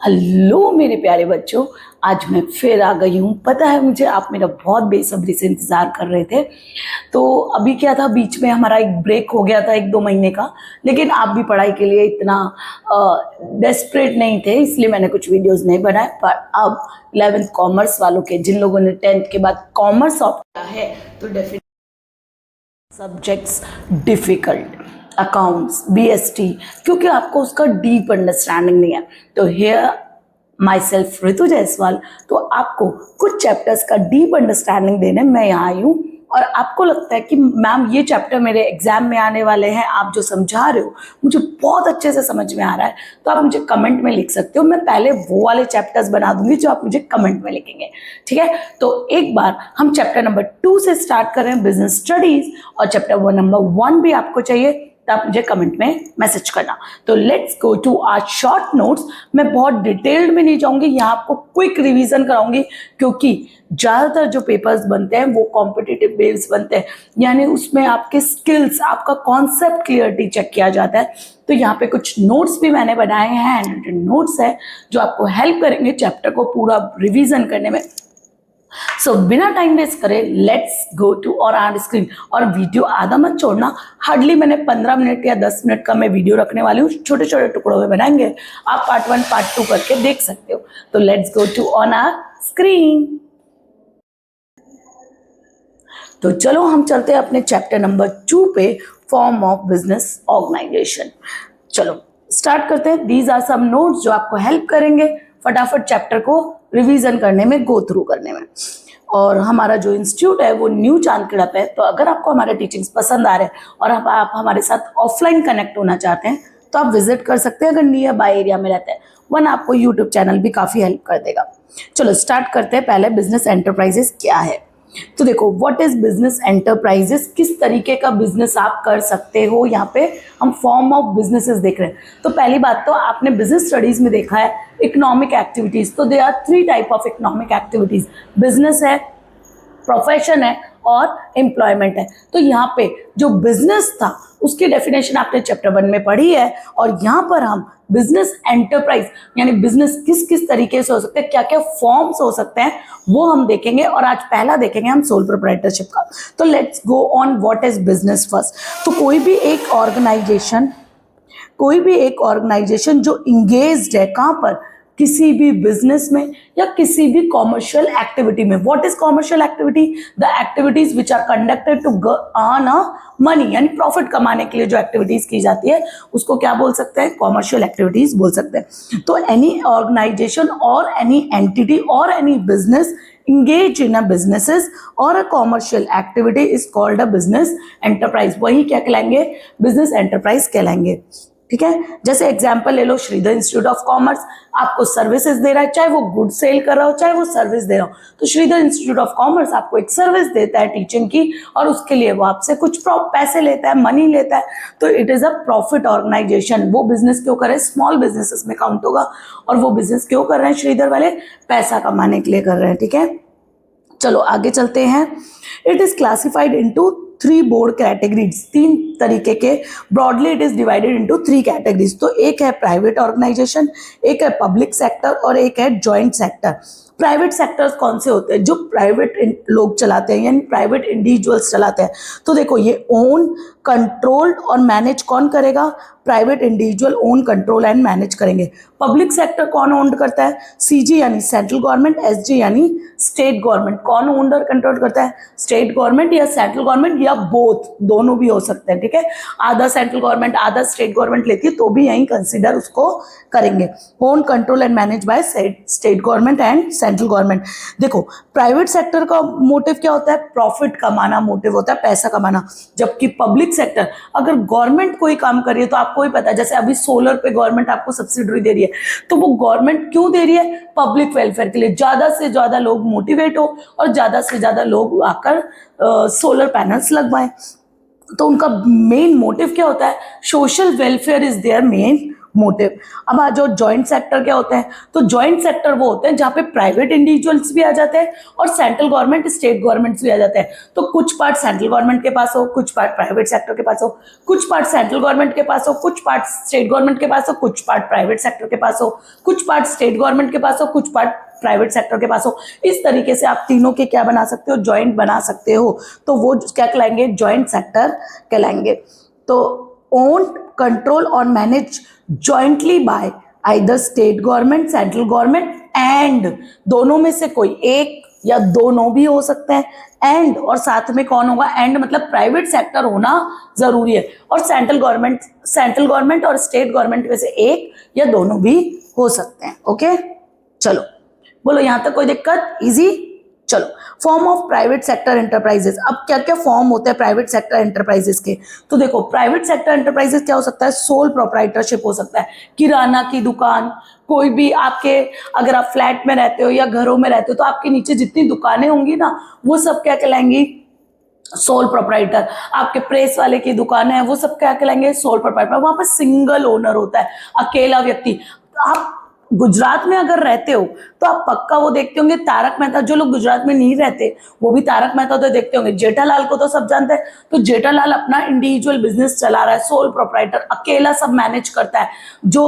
Hello मेरे प्यारे बच्चों, आज मैं फिर आ गई हूँ। पता है मुझे, आप मेरा बहुत बेसब्री से इंतज़ार कर रहे थे। तो अभी क्या था, बीच में हमारा एक ब्रेक हो गया था 1-2 महीने का। लेकिन आप भी पढ़ाई के लिए इतना डेस्परेट नहीं थे, इसलिए मैंने कुछ वीडियोस नहीं बनाए। पर अब 11th कॉमर्स वालों के, जिन लोगों ने 10th के बाद कॉमर्स ऑप्ट किया है, तो definitely subjects difficult, accounts, BST, क्योंकि आपको उसका डीप अंडरस्टैंडिंग नहीं है। तो हियर माई सेल्फ ऋतु जायसवाल, तो आपको कुछ चैप्टर्स का डीप अंडरस्टैंडिंग देने मैं यहाँ आई हूँ। और आपको लगता है कि मैम ये चैप्टर मेरे एग्जाम में आने वाले हैं, आप जो समझा रहे हो मुझे बहुत अच्छे से समझ में आ रहा है, तो आप मुझे कमेंट में लिख सकते हो। मैं पहले वो वाले चैप्टर्स बना दूंगी जो आप मुझे कमेंट में लिखेंगे, ठीक है। तो एक बार हम चैप्टर नंबर 2 से स्टार्ट कर रहे हैं, बिजनेस स्टडीज। और चैप्टर नंबर 1 भी आपको चाहिए तो आप मुझे कमेंट में मैसेज करना। तो let's go to our short notes. मैं बहुत डिटेल्ड में नहीं जाऊंगी, यहाँ आपको क्विक रिवीजन कराऊंगी, क्योंकि ज़्यादातर जो पेपर्स बनते हैं वो कॉम्पिटिटिव बेस्ड बनते हैं, यानी उसमें आपके स्किल्स, आपका कॉन्सेप्ट क्लियरिटी चेक किया जाता है। तो यहाँ पे कुछ नोट्स भी मैंने बनाए हैं, हैंड रिटन नोट्स है, जो आपको हेल्प करेंगे चैप्टर को पूरा रिविजन करने में। सो बिना टाइम वेस्ट करे लेट्स गो टू और ऑन स्क्रीन। और वीडियो आधा मत छोड़ना, हार्डली मैंने 15 मिनट या 10 मिनट का मैं वीडियो रखने वाली हूँ, छोटे छोटे टुकड़ों में बनाएंगे, आप पार्ट 1 पार्ट 2 करके देख सकते हो। तो let's go to on our screen. तो चलो हम चलते हैं अपने चैप्टर नंबर 2 पे, फॉर्म ऑफ बिजनेस ऑर्गेनाइजेशन। चलो स्टार्ट करते हैं। दीज आर सम नोट्स जो आपको हेल्प करेंगे फटाफट चैप्टर को रिवीजन करने में, गो थ्रू करने में। और हमारा जो इंस्टीट्यूट है वो न्यू चांदखेड़ा पे है। तो अगर आपको हमारे टीचिंग्स पसंद आ रहे हैं और आप हमारे साथ ऑफलाइन कनेक्ट होना चाहते हैं तो आप विजिट कर सकते हैं, अगर नियर बाय एरिया में रहते हैं। वरना आपको यूट्यूब चैनल भी काफ़ी हेल्प कर देगा। चलो स्टार्ट करते हैं। पहले बिजनेस एंटरप्राइजेस क्या है। तो देखो, व्हाट इज बिजनेस एंटरप्राइजेस, किस तरीके का बिजनेस आप कर सकते हो। यहाँ पे हम फॉर्म ऑफ बिजनेसेस देख रहे हैं। तो पहली बात तो आपने बिजनेस स्टडीज में देखा है इकोनॉमिक एक्टिविटीज। तो they are 3 type of economic activities, business है, प्रोफेशन है और एम्प्लॉयमेंट है। तो यहाँ पे जो बिजनेस था उसकी डेफिनेशन आपने चैप्टर 1 में पढ़ी है, और यहाँ पर हम बिजनेस एंटरप्राइज यानी बिजनेस किस किस तरीके से हो सकते हैं, क्या क्या फॉर्म्स हो सकते हैं, वो हम देखेंगे। और आज पहला देखेंगे हम सोल प्रोप्राइटरशिप का। तो let's go on what is business first. तो कोई भी एक ऑर्गेनाइजेशन जो इंगेज्ड है कहाँ पर, किसी भी बिजनेस में या किसी भी कॉमर्शियल एक्टिविटी में। What is commercial activity, the activities which are conducted to earn a money, यानी प्रॉफिट कमाने के लिए जो एक्टिविटीज की जाती है उसको क्या बोल सकते हैं, कॉमर्शियल एक्टिविटीज बोल सकते हैं। तो एनी ऑर्गेनाइजेशन और एनी एंटिटी और any business engage in a businesses or a commercial activity is called a business enterprise। वही क्या कहलाएंगे, बिजनेस एंटरप्राइज कहलाएंगे, ठीक है। जैसे एग्जांपल ले लो, श्रीधर इंस्टीट्यूट ऑफ कॉमर्स आपको सर्विसेज दे रहा है, चाहे वो गुड सेल कर रहा हो चाहे वो सर्विस दे रहा हो। तो श्रीधर इंस्टीट्यूट ऑफ कॉमर्स आपको एक सर्विस देता है टीचिंग की, और उसके लिए वो आपसे कुछ पैसे लेता है, मनी लेता है। तो it is a profit organisation. वो बिजनेस क्यों कर रहे हैं, स्मॉल बिजनेसेस में काउंट होगा। और वो बिजनेस क्यों कर रहे हैं श्रीधर वाले, पैसा कमाने के लिए कर रहे हैं, ठीक है। चलो आगे चलते हैं। It is classified into 3 board categories, 3 तरीके के, broadly it is divided into 3 categories. तो एक है प्राइवेट ऑर्गेनाइजेशन, एक है पब्लिक सेक्टर और एक है जॉइंट सेक्टर। प्राइवेट सेक्टर्स कौन से होते हैं, जो प्राइवेट लोग चलाते हैं यानी प्राइवेट इंडिविजुअल्स चलाते हैं। तो देखो, ये ओन, कंट्रोल्ड और मैनेज कौन करेगा, private individual own, control and manage करेंगे। पब्लिक सेक्टर कौन ओन करता है, सीजी यानी सेंट्रल गवर्नमेंट, एसजी यानी स्टेट गवर्नमेंट। कौन ओन और कंट्रोल करता है, स्टेट गवर्नमेंट या सेंट्रल गवर्नमेंट या बोथ, दोनों भी हो सकते हैं, ठीक है। आधा सेंट्रल गवर्नमेंट आधा स्टेट गवर्नमेंट लेती है तो भी यही कंसिडर उसको करेंगे। Own, control and manage by state government and central government. देखो, प्राइवेट सेक्टर का मोटिव क्या होता है, प्रॉफिट कमाना मोटिव होता है, पैसा कमाना। जबकि पब्लिक सेक्टर, अगर गवर्नमेंट कोई काम कर रही है तो आपको ही पता है, जैसे अभी सोलर पे गवर्नमेंट आपको सब्सिडी दे रही है, तो वो गवर्नमेंट क्यों दे रही है, पब्लिक वेलफेयर के लिए, ज्यादा से ज्यादा लोग मोटिवेट हो और ज्यादा से ज्यादा लोग आकर सोलर पैनल्स लगवाएं। तो उनका मेन मोटिव क्या होता है, social welfare is their main motive. अब आ जाओ जॉइंट सेक्टर क्या होता है, तो जॉइंट सेक्टर वो होते हैं जहाँ पे प्राइवेट इंडिविजुअल्स भी आ जाते हैं और सेंट्रल गवर्नमेंट स्टेट गवर्नमेंट्स भी आ जाते हैं। तो कुछ पार्ट सेंट्रल गवर्नमेंट के पास हो, कुछ पार्ट प्राइवेट सेक्टर के पास हो, कुछ पार्ट सेंट्रल गवर्नमेंट के पास हो, कुछ पार्ट स्टेट गवर्नमेंट के पास हो, कुछ पार्ट प्राइवेट सेक्टर के पास हो, कुछ पार्ट स्टेट गवर्नमेंट के पास हो, कुछ पार्ट प्राइवेट सेक्टर के पास हो। इस तरीके से आप तीनों के क्या बना सकते हो, जॉइंट बना सकते हो। तो वो क्या कहलाएंगे, जॉइंट सेक्टर कहलाएंगे। तो ओन्ड, कंट्रोल और manage jointly by either state government, central government and, दोनों में से कोई एक या दोनों भी हो सकते हैं। एंड और साथ में कौन होगा, एंड मतलब प्राइवेट सेक्टर होना जरूरी है, और सेंट्रल गवर्नमेंट और स्टेट गवर्नमेंट में से एक या दोनों भी हो सकते हैं। ओके, चलो बोलो यहां तक कोई दिक्कत, इजी। चलो, form of private sector enterprises. अब क्या क्या फॉर्म होते हैं प्राइवेट सेक्टर एंटरप्राइजेस के, तो देखो प्राइवेट सेक्टर एंटरप्राइजेस क्या हो सकता है, सोल प्रोप्राइटरशिप हो सकता है, किराना की दुकान, कोई भी आपके, अगर आप फ्लैट में रहते हो या घरों में रहते हो तो आपके नीचे जितनी दुकानें होंगी ना वो सब क्या कहलाएंगी, सोल प्रोप्राइटर। आपके प्रेस वाले की दुकान है वो सब क्या कहलाएंगे, सोल प्रोप्राइटर। वहां पर सिंगल ओनर होता है, अकेला व्यक्ति। आप गुजरात में अगर रहते हो तो आप पक्का वो देखते होंगे तारक मेहता, जो लोग गुजरात में नहीं रहते वो भी तारक मेहता तो देखते होंगे। जेठालाल को तो सब जानते हैं, तो जेठालाल अपना इंडिविजुअल बिजनेस चला रहा है, सोल प्रोप्राइटर, अकेला सब मैनेज करता है। जो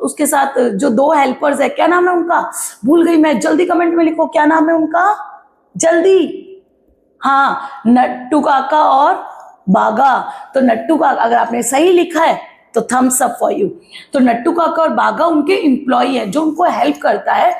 उसके साथ जो दो हेल्पर्स है, क्या नाम है उनका, भूल गई मैं, जल्दी कमेंट में लिखो क्या नाम है उनका, जल्दी। हाँ, नट्टू काका और बागा। तो नट्टू काका, अगर आपने सही लिखा है तो थम्स अप फॉर यू। तो नट्टू काका और बागा उनके एम्प्लॉई हैं जो उनको हेल्प करता है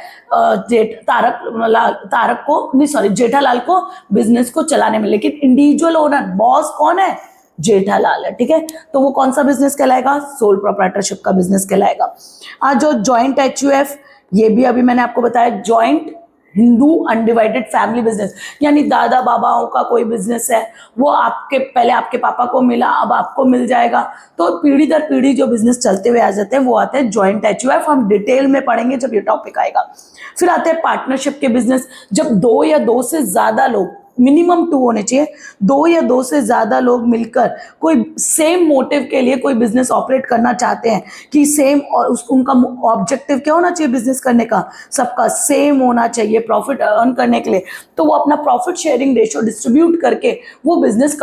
जेठालाल को बिजनेस को चलाने में। लेकिन इंडिविजुअल ओनर, बॉस कौन है, जेठालाल है। ठीक है, तो वो कौन सा बिजनेस कहलाएगा, सोल प्रोप्राइटरशिप का बिजनेस कहलाएगा। आज जो जॉइंट HUF, ये भी अभी मैंने आपको बताया, joint Hindu undivided family business, यानी दादा बाबाओं का कोई बिजनेस है, वो आपके पहले आपके पापा को मिला, अब आपको मिल जाएगा, तो पीढ़ी दर पीढ़ी जो बिजनेस चलते हुए आ जाते हैं वो आते हैं जॉइंट HUF। हम डिटेल में पढ़ेंगे जब ये टॉपिक आएगा। फिर आते हैं पार्टनरशिप के बिजनेस, जब दो या दो से ज्यादा लोग, मिनिमम 2 होने चाहिए, 2 या 2 से ज्यादा लोग मिलकर कोई सेम मोटिव के लिए कोई बिजनेस ऑपरेट करना चाहते हैं, कि सेम, और उनका ऑब्जेक्टिव क्या होना चाहिए बिजनेस करने का, सबका सेम होना चाहिए प्रॉफिट अर्न करने के लिए। तो वो अपना प्रॉफिट शेयरिंग रेशियो डिस्ट्रीब्यूट करके वो बिजनेस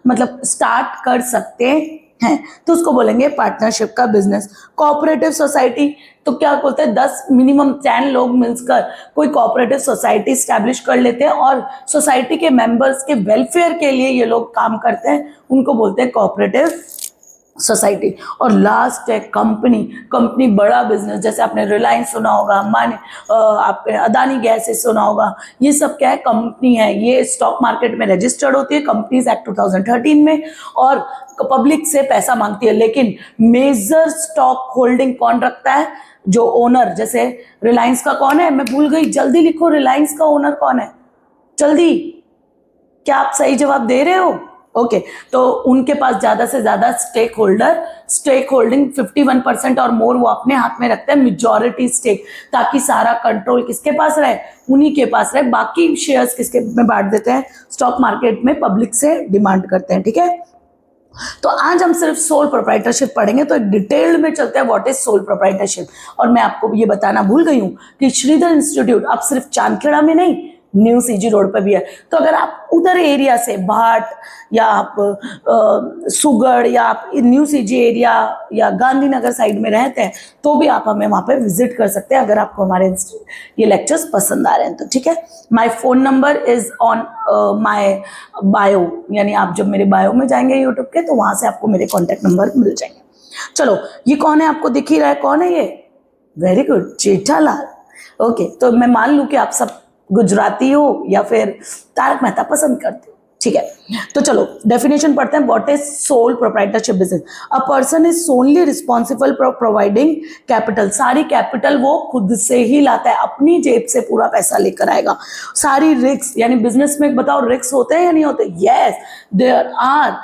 मतलब स्टार्ट कर सकते हैं, तो उसको बोलेंगे पार्टनरशिप का बिजनेस। कोऑपरेटिव सोसाइटी, तो क्या बोलते हैं, 10 मिनिमम 10 लोग मिलकर कोई कोऑपरेटिव सोसाइटी स्टैब्लिश कर लेते हैं और सोसाइटी के मेंबर्स के वेलफेयर के लिए ये लोग काम करते हैं, उनको बोलते हैं कोऑपरेटिव सोसाइटी। और लास्ट है कंपनी बड़ा बिजनेस, जैसे आपने रिलायंस सुना होगा, आपने अदानी गैसेस सुना होगा, ये सब क्या है, कंपनी है। ये स्टॉक मार्केट में रजिस्टर्ड होती है, कंपनीज एक्ट 2013 में, और पब्लिक से पैसा मांगती है। लेकिन मेजर स्टॉक होल्डिंग कौन रखता है, जो ओनर, जैसे रिलायंस का कौन है, मैं भूल गई, जल्दी लिखो, रिलायंस का ओनर कौन है, जल्दी। क्या आप सही जवाब दे रहे हो, ओके। तो उनके पास ज्यादा से ज्यादा स्टेक होल्डिंग 51% और मोर वो अपने हाथ में रखते हैं, मेजॉरिटी स्टेक, ताकि सारा कंट्रोल किसके पास रहे, उन्हीं के पास रहे। बाकी शेयर्स किसके में बांट देते हैं, स्टॉक मार्केट में पब्लिक से डिमांड करते हैं। ठीक है, तो आज हम सिर्फ सोल प्रोप्राइटरशिप पढ़ेंगे, तो डिटेल्ड में चलते हैं व्हाट इज सोल प्रोप्राइटरशिप। और मैं आपको ये बताना भूल गई हूं कि श्रीधर इंस्टीट्यूट अब सिर्फ चांदखेड़ा में नहीं, न्यू CG रोड पर भी है। तो अगर आप उधर एरिया से भाट या आप सुगढ़ या आप न्यू CG एरिया या गांधीनगर साइड में रहते हैं तो भी आप हमें वहां पे विजिट कर सकते हैं, अगर आपको हमारे ये लेक्चर्स पसंद आ रहे हैं तो। ठीक है, my phone number is on my bio, यानी आप जब मेरे बायो में जाएंगे यूट्यूब के तो वहां से आपको मेरे कॉन्टेक्ट नंबर मिल जाएंगे। चलो, ये कौन है, आपको दिख ही रहा है कौन है ये, वेरी गुड, जेठालाल। ओके, तो मैं मान लूं कि आप सब गुजराती हो या फिर तारक मेहता पसंद करते हो। ठीक है, तो चलो डेफिनेशन पढ़ते हैं। What is sole proprietorship business, a person is solely responsible for providing capital, सारी कैपिटल वो खुद से ही लाता है, अपनी जेब से पूरा पैसा लेकर आएगा। सारी रिस्क, यानी बिजनेस में बताओ रिस्क होते हैं या नहीं होते, yes there are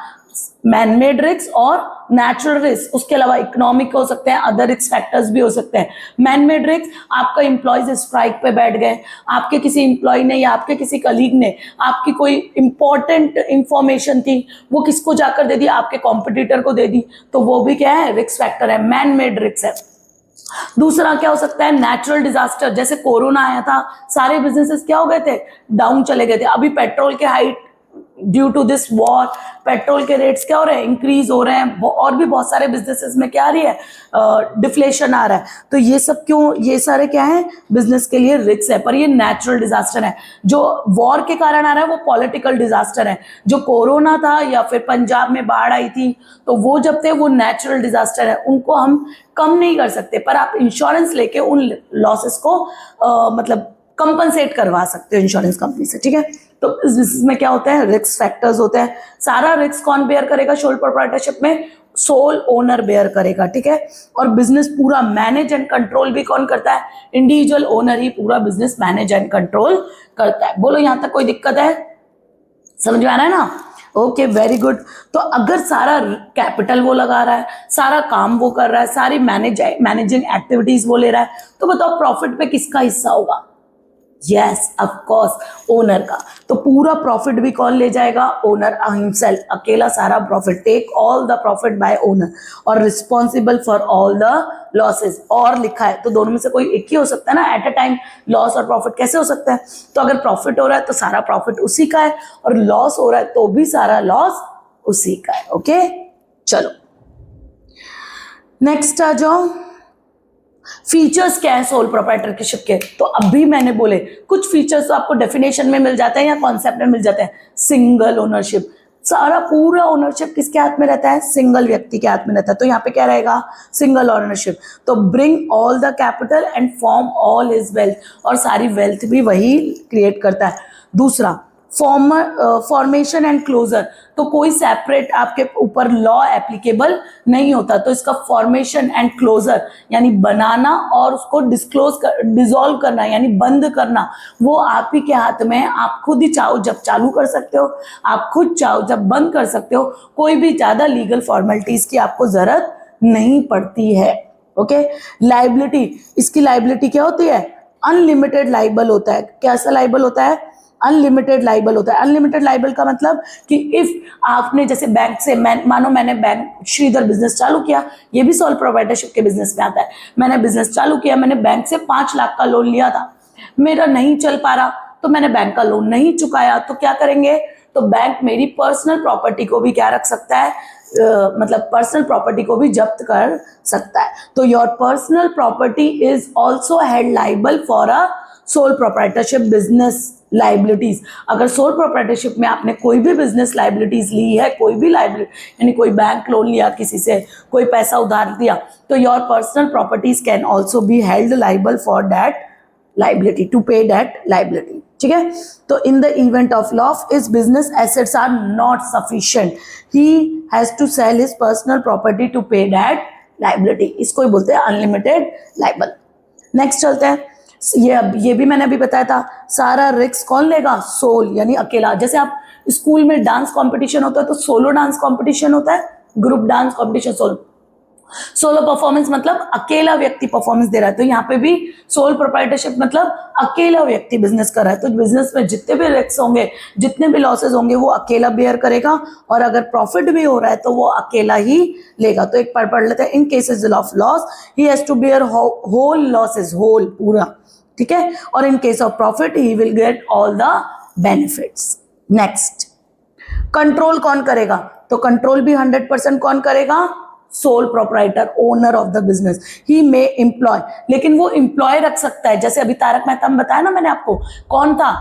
manmade risk और नेचुरल रिस्क, उसके अलावा इकोनॉमिक हो सकते हैं, अदर रिस्क फैक्टर्स भी हो सकते हैं। मैन मेड रिस्क, आपका इंप्लॉयज स्ट्राइक पे बैठ गए, आपके किसी इंप्लॉय ने या आपके किसी कलीग ने आपकी कोई इंपॉर्टेंट इंफॉर्मेशन थी वो किसको जाकर दे दी, आपके कॉम्पिटिटर को दे दी, तो वो भी क्या है, रिस्क फैक्टर है, मैन मेड रिस्क है। दूसरा क्या हो सकता है, नेचुरल डिजास्टर, जैसे कोरोना आया था, सारे बिजनेसेस क्या हो गए थे, डाउन चले गए थे। अभी पेट्रोल के height due to this war, petrol के रेट्स क्या हो रहे हैं, इंक्रीज हो रहे हैं, और भी बहुत सारे बिजनेसेस में क्या आ रही है, डिफ्लेशन आ रहा है। तो ये सब क्यों, ये सारे क्या है, बिजनेस के लिए रिस्क है, पर ये नेचुरल डिजास्टर है। जो वॉर के कारण आ रहा है वो पॉलिटिकल डिजास्टर है। जो कोरोना था या फिर पंजाब में बाढ़ आई थी, तो वो जब थे वो नेचुरल डिजास्टर है, उनको हम कम नहीं कर सकते, पर आप इंश्योरेंस लेके उन लॉसेस को मतलब कंपनसेट करवा सकते हो इंश्योरेंस कंपनी से, ठीक है। तो इस बिजनेस में क्या होता है, रिस्क फैक्टर्स होते हैं। सारा रिस्क कौन बेयर करेगा सोल प्रोप्राइटरशिप में, सोल ओनर बेयर करेगा, ठीक है। और बिजनेस पूरा मैनेज एंड कंट्रोल भी कौन करता है, इंडिविजुअल ओनर ही पूरा बिजनेस मैनेज एंड कंट्रोल करता है। बोलो यहां तक कोई दिक्कत है, समझ में आ रहा है ना? Okay, very good. तो अगर सारा कैपिटल वो लगा रहा है, सारा काम वो कर रहा है, सारी मैनेजिंग एक्टिविटीज वो ले रहा है, तो बताओ प्रॉफिट पे किसका हिस्सा होगा? यस, ऑफ कोर्स, ओनर का। तो पूरा प्रॉफिट भी कौन ले जाएगा, ओनर हिमसेल्फ, अकेला सारा profit, take all the profit by owner और responsible for all the losses. और लिखा है तो दोनों में से कोई एक ही हो सकता है ना, एट अ टाइम लॉस और प्रॉफिट कैसे हो सकता है? तो अगर प्रॉफिट हो रहा है तो सारा प्रॉफिट उसी का है, और लॉस हो रहा है तो भी सारा लॉस उसी का है। ओके, चलो नेक्स्ट आ जाओ। फीचर्स क्या है सोल प्रोप्राइटरशिप के? तो अभी मैंने बोले कुछ फीचर्स तो आपको डेफिनेशन में मिल जाते हैं या कॉन्सेप्ट में मिल जाते हैं। सिंगल ओनरशिप, सारा पूरा ओनरशिप किसके हाथ में रहता है, सिंगल व्यक्ति के हाथ में रहता है। तो यहाँ पे क्या रहेगा, सिंगल ओनरशिप। तो bring all the capital and form all his wealth, और सारी वेल्थ भी वही क्रिएट करता है। दूसरा, फॉर्मेशन एंड क्लोजर, तो कोई सेपरेट आपके ऊपर लॉ एप्लीकेबल नहीं होता, तो इसका फॉर्मेशन एंड क्लोजर यानी बनाना और उसको डिसॉल्व करना यानी बंद करना, वो आप ही के हाथ में है। आप खुद ही चाहो जब चालू कर सकते हो, आप खुद चाहो जब बंद कर सकते हो, कोई भी ज्यादा लीगल फॉर्मेलिटीज की आपको जरूरत नहीं पड़ती है। ओके, लाइबिलिटी, इसकी लाइबिलिटी क्या होती है, अनलिमिटेड लाइबल होता है। कैसा लाइबल होता है, अनलिमिटेड लाइबल होता है। अनलिमिटेड लाइबल का मतलब कि इफ आपने जैसे बैंक से, मानो मैंने बैंक श्रीधर बिजनेस चालू किया, ये भी सोल प्रोप्राइटरशिप के बिजनेस में आता है। मैंने बिजनेस चालू किया, मैंने बैंक से 5 लाख का लोन लिया था, मेरा नहीं चल पा रहा, तो मैंने बैंक का लोन नहीं चुकाया, तो क्या करेंगे, तो बैंक मेरी पर्सनल प्रॉपर्टी को भी क्या रख सकता है, मतलब पर्सनल प्रॉपर्टी को भी जब्त कर सकता है। तो your personal property is also held liable for a sole proprietorship business liabilities. अगर सोल प्रोप्राइटरशिप में आपने कोई भी बिजनेस लाइबिलिटीज ली है, कोई भी लाइबिलिटी यानी कोई बैंक लोन लिया किसी से, कोई पैसा उधार दिया, तो your personal properties can also be held liable for that liability, to pay that liability, ठीक है। तो in the event of loss is business assets are not sufficient, he has to sell his personal property to pay that liability. इसको ही बोलते हैं unlimited liable. Next चलते हैं, ये भी मैंने अभी बताया था, सारा रिस्क कौन लेगा, सोल यानी अकेला। जैसे आप स्कूल में डांस कंपटीशन होता है तो सोलो डांस कंपटीशन होता है, group dance competition solo. Solo performance मतलब अकेला व्यक्ति परफॉर्मेंस दे रहा है, तो यहाँ पे भी सोल प्रोप्राइटरशिप मतलब अकेला व्यक्ति बिजनेस कर रहा है। तो बिजनेस में जितने भी रिस्क होंगे, जितने भी लॉसेज होंगे, वो अकेला बेयर करेगा, और अगर प्रॉफिट भी हो रहा है तो वो अकेला ही लेगा। तो एक पढ़ लेते हैं, in cases of loss he has to bear whole losses, whole पूरा, ठीक है, और in case of profit he will get all the benefits. Next, control कौन करेगा, तो कंट्रोल भी 100% कौन करेगा, sole proprietor, owner of the business. He may employ, लेकिन वो एम्प्लॉय रख सकता है। जैसे अभी तारक मेहता में बताया ना मैंने आपको, कौन था,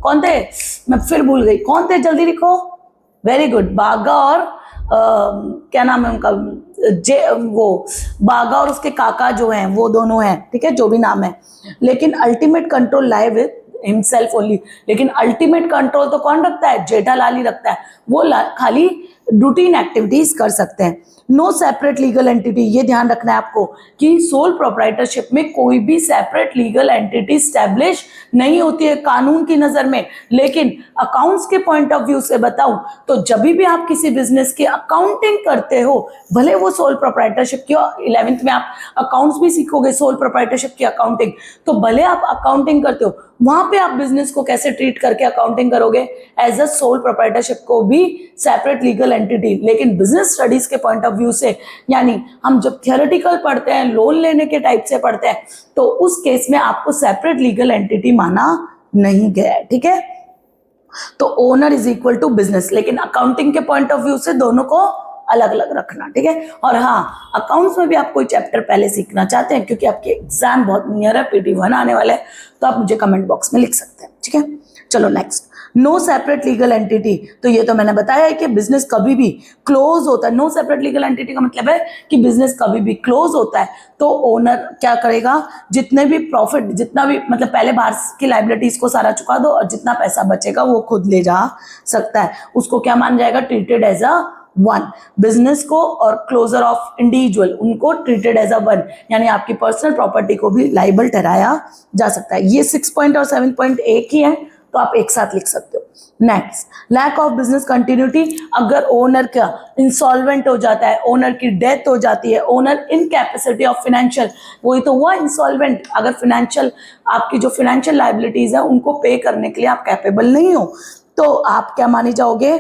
कौन थे, मैं फिर भूल गई, कौन थे, जल्दी लिखो, वेरी गुड, बागा और क्या नाम है उनका, वो बागा और उसके काका जो हैं वो दोनों हैं, ठीक है, जो भी नाम है। लेकिन ultimate control lie with himself only, लेकिन अल्टीमेट कंट्रोल तो कौन रखता है, जेठालाल ही रखता है। वो खाली रूटीन एक्टिविटीज कर सकते हैं। नो सेपरेट लीगल एंटिटी, ये ध्यान रखना है आपको कि सोल प्रोप्राइटरशिप में कोई भी सेपरेट लीगल एंटिटी स्टैब्लिश नहीं होती है कानून की नजर में। लेकिन अकाउंट्स के पॉइंट ऑफ व्यू से बताऊं तो जब भी आप किसी बिजनेस की अकाउंटिंग करते हो, भले वो सोल प्रोप्राइटरशिप की, 11th में आप अकाउंट्स भी सीखोगे सोल प्रोप्राइटरशिप की अकाउंटिंग, तो भले आप अकाउंटिंग करते हो, वहां पे आप बिजनेस को कैसे ट्रीट करके अकाउंटिंग करोगे, एज अ सोल प्रोप्राइटरशिप को भी सेपरेट लीगल एंटिटी। लेकिन बिजनेस स्टडीज के पॉइंट ऑफ व्यू से, यानी हम जब थियोरेटिकल पढ़ते हैं, लोन लेने के टाइप से पढ़ते हैं, तो उस केस में आपको सेपरेट लीगल एंटिटी माना नहीं गया है, ठीक है। तो owner is equal to business, लेकिन अकाउंटिंग के पॉइंट ऑफ व्यू से दोनों को अलग अलग रखना, ठीक है। और हाँ, अकाउंट्स में भी आप कोई चैप्टर पहले सीखना चाहते हैं, क्योंकि आपके एग्जाम बहुत नियर है, PT1 आने वाला है, तो आप मुझे कमेंट बॉक्स में लिख सकते हैं, ठीक है। चलो next, no separate legal entity. तो ये तो मैंने बताया है कि बिजनेस कभी भी क्लोज होता है। नो सेपरेट लीगल एंटिटी का मतलब है कि बिजनेस कभी भी क्लोज होता है, तो ओनर क्या करेगा, जितने भी प्रॉफिट, जितना भी मतलब पहले बाहर की लाइबिलिटीज को सारा चुका दो, और जितना पैसा बचेगा वो खुद ले जा सकता है। उसको क्या मान जाएगा, treated as a one. Business को और क्लोजर ऑफ इंडिविजुअल, उनको ट्रीटेड एज अ वन, यानी आपकी पर्सनल प्रॉपर्टी को भी लाइबल ठहराया जा सकता है। ये 6 पॉइंट और 7 पॉइंट एक ही है, तो आप एक साथ लिख सकते हो। Next, lack of business continuity. अगर ओनर का इंसॉल्वेंट हो जाता है, ओनर की डेथ हो जाती है, ओनर इनकैपेसिटी ऑफ फाइनेंशियल, वही तो हुआ इंसॉल्वेंट। अगर फाइनेंशियल, आपकी जो फाइनेंशियल लाइबिलिटीज है उनको पे करने के लिए आप कैपेबल नहीं हो, तो आप क्या माने जाओगे,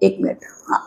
एक मिनट, हाँ,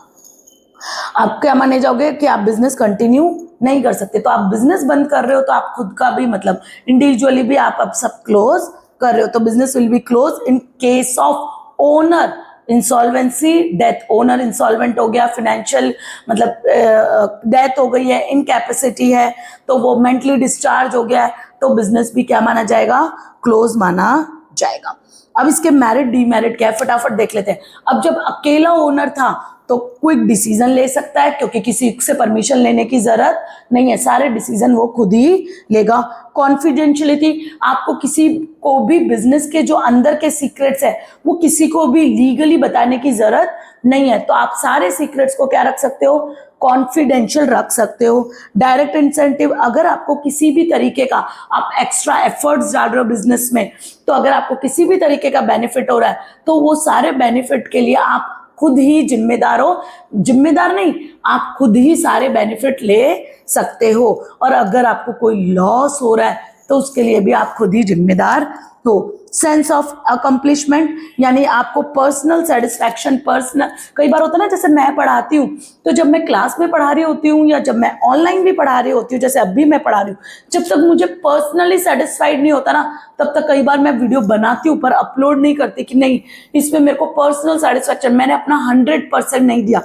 आप क्या माने जाओगे कि आप बिजनेस कंटिन्यू नहीं कर सकते। तो आप बिजनेस बंद कर रहे हो, तो आप खुद का भी मतलब इंडिविजुअली भी आप अब सब क्लोज कर रहे हो, तो business will be close in case of owner insolvency, death. Owner insolvent हो गया, फाइनेंशियल मतलब डेथ हो गई है, इनकैपेसिटी है, तो वो मेंटली डिस्चार्ज हो गया है, तो बिजनेस भी क्या माना जाएगा, क्लोज माना जाएगा। अब इसके मेरिट डीमेरिट क्या है, फटाफट देख लेते हैं। अब जब अकेला ओनर था तो क्विक डिसीजन ले सकता है, क्योंकि किसी से परमिशन लेने की जरूरत नहीं है, सारे डिसीजन वो खुद ही लेगा। कॉन्फिडेंशियलिटी, आपको किसी को भी बिजनेस के जो अंदर के सीक्रेट्स है वो किसी को भी लीगली बताने की जरूरत नहीं है, तो आप सारे सीक्रेट्स को क्या रख सकते हो, कॉन्फिडेंशियल रख सकते हो। डायरेक्ट इंसेंटिव, अगर आपको किसी भी तरीके का आप एक्स्ट्रा एफर्ट्स डाल रहे हो बिजनेस में, तो अगर आपको किसी भी तरीके का बेनिफिट हो रहा है, तो वो सारे बेनिफिट के लिए आप खुद ही जिम्मेदार हो, जिम्मेदार नहीं, आप खुद ही सारे बेनिफिट ले सकते हो। और अगर आपको कोई लॉस हो रहा है तो उसके लिए भी आप खुद ही जिम्मेदार हो। सेंस ऑफ अकम्प्लिशमेंट, यानी आपको पर्सनल सेटिस्फैक्शन, पर्सनल, कई बार होता है ना, जैसे मैं पढ़ाती हूँ, तो जब मैं क्लास में पढ़ा रही होती हूँ या जब मैं ऑनलाइन भी पढ़ा रही होती हूँ, जैसे अभी मैं पढ़ा रही हूँ, जब तक मुझे पर्सनली सेटिस्फाइड नहीं होता ना, तब तक कई बार मैं वीडियो बनाती हूँ पर अपलोड नहीं करती कि नहीं, इसमें मेरे को पर्सनल सेटिस्फैक्शन, मैंने अपना 100% नहीं दिया।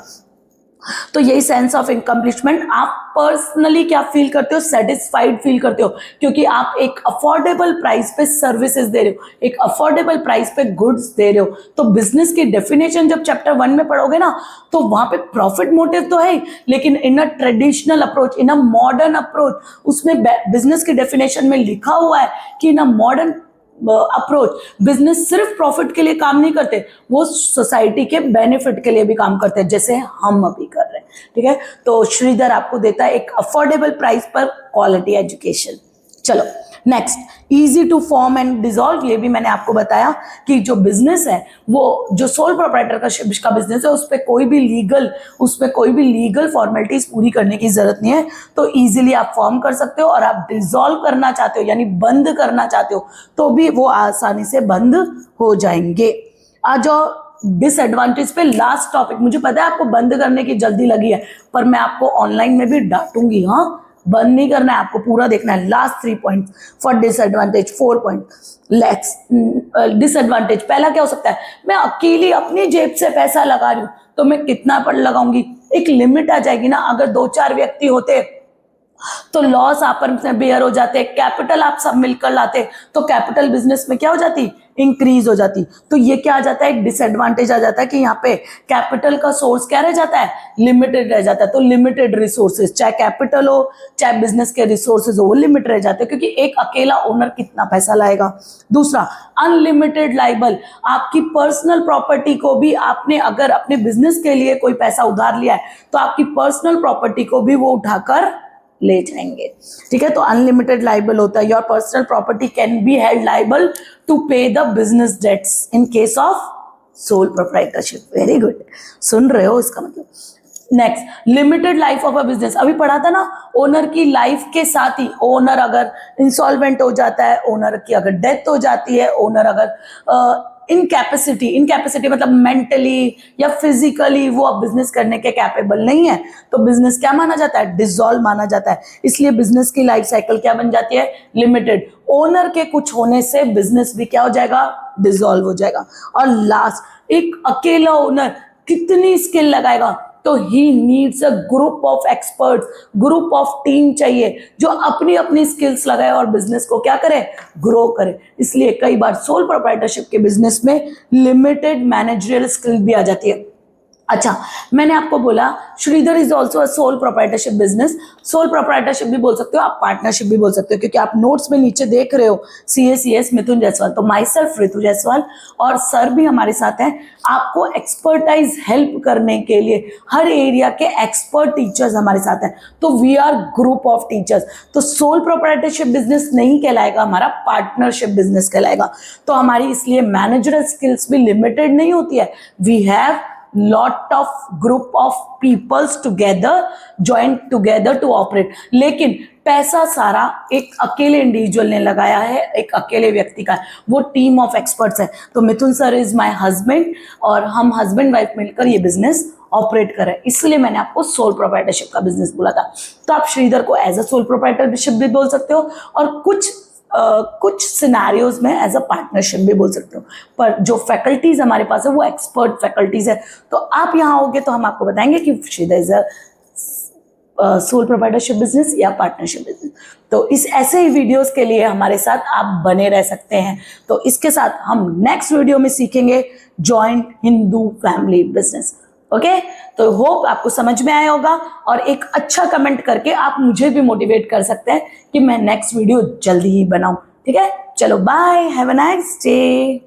तो यही सेंस ऑफ इनकम्प्लिशमेंट, आप पर्सनली क्या फील करते हो, सेटिस्फाइड फील करते हो, क्योंकि आप एक अफोर्डेबल प्राइस पे सर्विसेज दे रहे हो, एक अफोर्डेबल प्राइस पे गुड्स दे रहे हो। तो बिजनेस की डेफिनेशन जब चैप्टर 1 में पढ़ोगे ना, तो वहां पे प्रॉफिट मोटिव तो है, लेकिन in a traditional approach, in a modern approach, उसमें बिजनेस की डेफिनेशन में लिखा हुआ है कि in a modern approach business सिर्फ प्रॉफिट के लिए काम नहीं करते, वो सोसाइटी के बेनिफिट के लिए भी काम करते हैं, जैसे हम अभी कर रहे हैं, ठीक है। तो श्रीधर आपको देता है एक अफोर्डेबल प्राइस पर क्वालिटी एजुकेशन। चलो next, easy to form and dissolve, ये भी मैंने आपको बताया कि जो बिजनेस है, वो जो सोल प्रोप्राइटर का बिजनेस है, उस पर कोई भी लीगल फॉर्मेलिटीज पूरी करने की जरूरत नहीं है, तो इजीली आप फॉर्म कर सकते हो। और आप डिसॉल्व करना चाहते हो, यानी बंद करना चाहते हो, तो भी वो आसानी से बंद हो जाएंगे। आज जो डिसएडवांटेज पे लास्ट टॉपिक, मुझे पता है आपको बंद करने की जल्दी लगी है, पर मैं आपको ऑनलाइन में भी डांटूंगी, हाँ, बंद नहीं करना है, आपको पूरा देखना है। Last 3 point for disadvantage, 4 point. Let's disadvantage, पहला क्या हो सकता है, मैं अकेली अपनी जेब से पैसा लगा रही हूं, तो मैं कितना पर लगाऊंगी, एक लिमिट आ जाएगी ना। अगर 2-4 व्यक्ति होते तो लॉस आपस में बेयर हो जाते, कैपिटल आप सब मिलकर लाते, तो कैपिटल बिजनेस में क्या हो जाती, इंक्रीज हो जाती। तो ये क्या आ जाता है, एक डिसएडवांटेज आ जाता है कि यहाँ पे कैपिटल का सोर्स क्या रह जाता है, लिमिटेड रह जाता है। तो लिमिटेड रिसोर्सेज, चाहे कैपिटल हो चाहे बिजनेस के रिसोर्सेज हो, वो लिमिट रह जाते हैं, क्योंकि एक अकेला ओनर कितना पैसा लाएगा। दूसरा, अनलिमिटेड लाइबल, आपकी पर्सनल प्रॉपर्टी को भी आपने अगर अपने बिजनेस के लिए कोई पैसा उधार लिया है तो आपकी पर्सनल प्रॉपर्टी को भी वो उठाकर ले जाएंगे, ठीक है। तो अनलिमिटेड लाइबल होता है, your personal property can be held liable to pay the business debts in case of sole proprietorship. Very good, सुन रहे हो इसका मतलब। Next, limited life of a business, अभी पढ़ा था ना, ओनर की लाइफ के साथ ही ओनर अगर इंसॉल्वेंट हो जाता है, ओनर की अगर डेथ हो जाती है, ओनर अगर इनकैपेसिटी मतलब मेंटली या फिजिकली वो अब बिजनेस करने के कैपेबल नहीं है, तो बिजनेस क्या माना जाता है, डिसॉल्व माना जाता है। इसलिए बिजनेस की लाइफ साइकिल क्या बन जाती है, लिमिटेड। ओनर के कुछ होने से बिजनेस भी क्या हो जाएगा, डिसॉल्व हो जाएगा। और लास्ट, एक अकेला ओनर कितनी स्किल लगाएगा, तो he needs a group of experts, group of team चाहिए जो अपनी अपनी स्किल्स लगाए और बिजनेस को क्या करे, ग्रो करे। इसलिए कई बार सोल प्रोप्राइटरशिप के बिजनेस में लिमिटेड मैनेजरियल स्किल भी आ जाती है। अच्छा, मैंने आपको बोला Shridhar is also a sole proprietorship business. Sole proprietorship भी बोल सकते हो आप, पार्टनरशिप भी बोल सकते हो, क्योंकि आप नोट्स में नीचे देख रहे हो CACS मिथुन जायसवाल, तो माई सेल्फ रितु जायसवाल और सर भी हमारे साथ हैं आपको एक्सपर्टाइज हेल्प करने के लिए। हर एरिया के एक्सपर्ट टीचर्स हमारे साथ हैं, तो we are group of teachers. तो सोल प्रोप्राइटरशिप बिजनेस नहीं कहलाएगा, हमारा पार्टनरशिप बिजनेस कहलाएगा। तो हमारी इसलिए मैनेजरल स्किल्स भी लिमिटेड नहीं होती है, we have lot of group of peoples together joined together to operate। लेकिन पैसा सारा एक अकेले इंडिविजुअल ने लगाया है, एक अकेले व्यक्ति का है, वो टीम ऑफ एक्सपर्ट्स है। तो मिथुन सर इज माय हस्बैंड और हम हस्बैंड वाइफ मिलकर ये बिजनेस ऑपरेट कर रहे हैं, इसलिए मैंने आपको सोल प्रोप्राइटरशिप का बिजनेस बोला था। तो आप श्रीधर को एज अ सोल प्रोप्राइटरशिप भी बोल सकते हो और कुछ सिनेरियोज में एज अ पार्टनरशिप भी बोल सकते हो, पर जो फैकल्टीज हमारे पास है वो एक्सपर्ट फैकल्टीज है। तो आप यहाँ आओगे तो हम आपको बताएंगे कि Shridhar is a sole proprietorship business या पार्टनरशिप बिजनेस। तो इस ऐसे ही वीडियोस के लिए हमारे साथ आप बने रह सकते हैं। तो इसके साथ हम नेक्स्ट वीडियो में सीखेंगे joint Hindu family business. Okay, तो होप आपको समझ में आया होगा और एक अच्छा कमेंट करके आप मुझे भी मोटिवेट कर सकते हैं कि मैं नेक्स्ट वीडियो जल्दी ही बनाऊं। ठीक है, चलो bye, have a nice day.